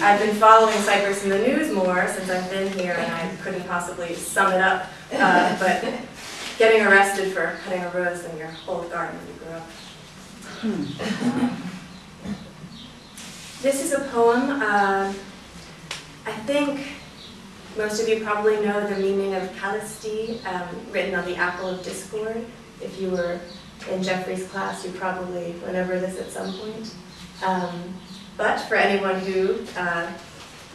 I've been following Cyprus in the news more since I've been here, and I couldn't possibly sum it up. But getting arrested for cutting a rose in your old garden when you grew up. This is a poem. I think most of you probably know the meaning of Calisti, written on the apple of discord. If you were in Jeffrey's class, you probably went over this at some point. But for anyone who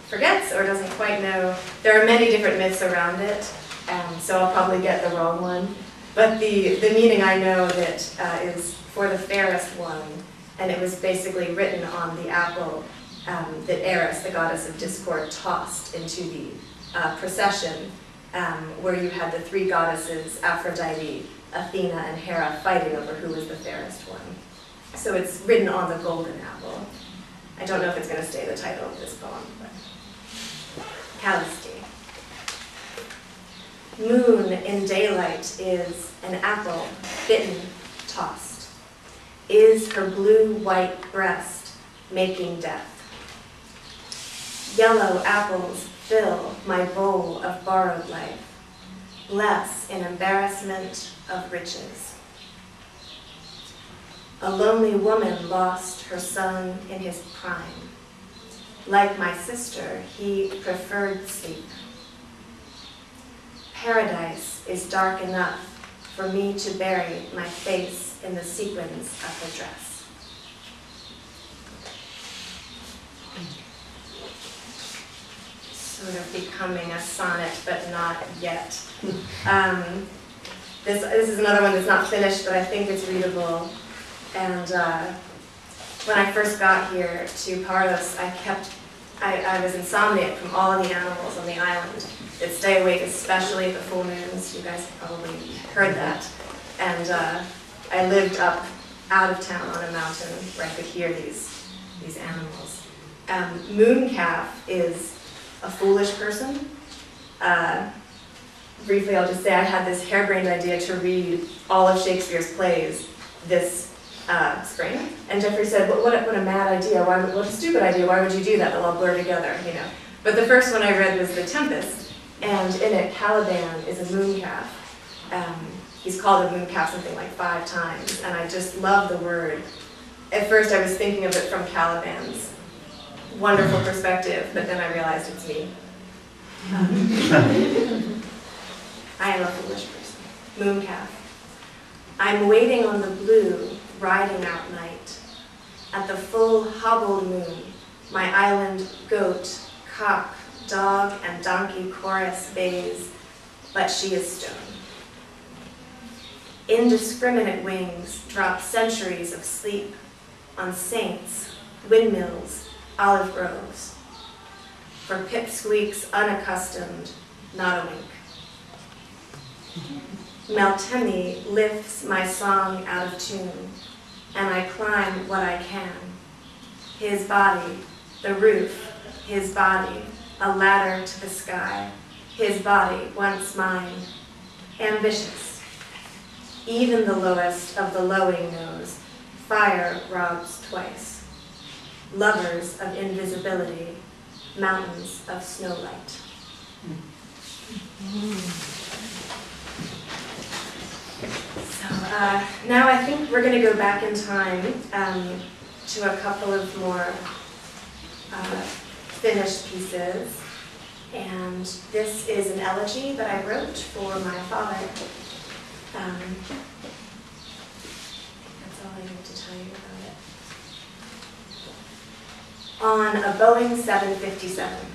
forgets or doesn't quite know, there are many different myths around it, so I'll probably get the wrong one. But the meaning I know that is for the fairest one, and it was basically written on the apple that Eris, the goddess of discord, tossed into the procession, where you had the three goddesses, Aphrodite, Athena, and Hera, fighting over who was the fairest one. So it's written on the golden apple. I don't know if it's going to stay the title of this poem, but Calisti. Moon in daylight is an apple bitten, tossed. Is her blue-white breast making death? Yellow apples fill my bowl of borrowed life, less in embarrassment of riches. A lonely woman lost her son in his prime. Like my sister, he preferred sleep. Paradise is dark enough for me to bury my face in the sequins of her dress. Sort of becoming a sonnet, but not yet. This is another one that's not finished, but I think it's readable. And when I first got here to Paros, I was insomniac from all of the animals on the island that stay awake, especially at the full moons. You guys have probably heard that. And I lived up out of town on a mountain where I could hear these animals. Moon calf is a foolish person. Briefly, I'll just say I had this harebrained idea to read all of Shakespeare's plays this spring, and Jeffrey said, what a mad idea, what a stupid idea, why would you do that? They'll all blur together, you know. But the first one I read was The Tempest, and in it, Caliban is a moon calf. He's called a moon calf something like 5 times, and I just love the word. At first I was thinking of it from Caliban's wonderful perspective, but then I realized it's me. I am a foolish person. Moon calf. I'm waiting on the blue, riding out night. At the full hobbled moon, my island goat, cock, dog, and donkey chorus bays, but she is stone. Indiscriminate wings drop centuries of sleep on saints, windmills, olive groves. For pipsqueaks unaccustomed, not a wink. Meltemi lifts my song out of tune, and I climb what I can. His body, the roof, his body, a ladder to the sky. His body, once mine, ambitious. Even the lowest of the lowing knows, fire robs twice. Lovers of invisibility, mountains of snowlight. So now I think we're going to go back in time to a couple of more finished pieces. And this is an elegy that I wrote for my father. That's all I need to tell you about it. On a Boeing 757.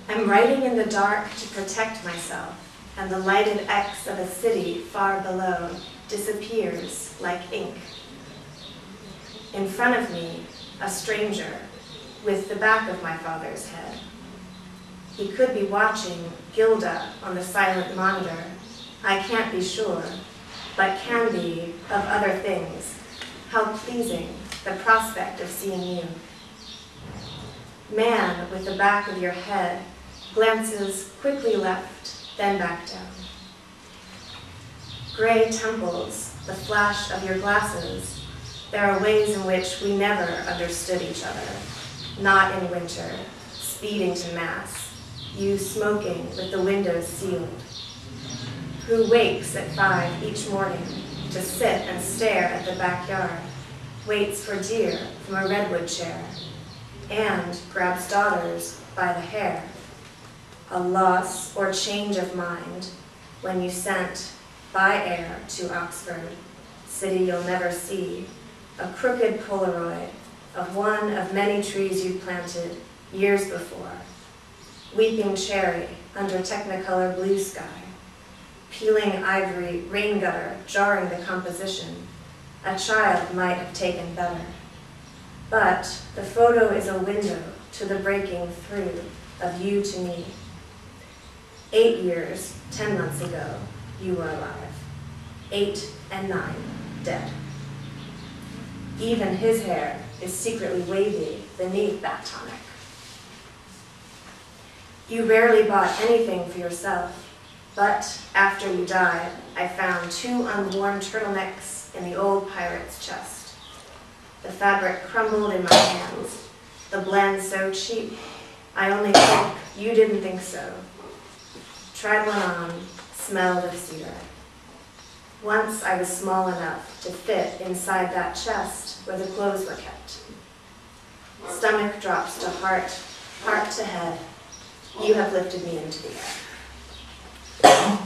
I'm writing in the dark to protect myself, and the lighted X of a city far below disappears like ink. In front of me, a stranger with the back of my father's head. He could be watching Gilda on the silent monitor. I can't be sure, but can be of other things. How pleasing the prospect of seeing you. Man with the back of your head glances quickly left, then back down. Gray temples, the flash of your glasses, There are ways in which we never understood each other. Not in winter, speeding to mass, you smoking with the windows sealed. Who wakes at 5 each morning to sit and stare at the backyard, waits for deer from a redwood chair, and grabs daughters by the hair. A loss or change of mind when you sent by air to Oxford, city you'll never see, a crooked Polaroid of one of many trees you planted years before, weeping cherry under technicolor blue sky, peeling ivory rain gutter jarring the composition, a child might have taken better. But the photo is a window to the breaking through of you to me. 8 years, 10 months ago, you were alive. 8 and 9, dead. Even his hair is secretly wavy beneath that tonic. You rarely bought anything for yourself, but after you died, I found 2 unworn turtlenecks in the old pirate's chest. The fabric crumbled in my hands, the blend so cheap, I only hope you didn't think so. Tried one on, smelled of cedar. Once I was small enough to fit inside that chest where the clothes were kept. Stomach drops to heart, heart to head. You have lifted me into the air.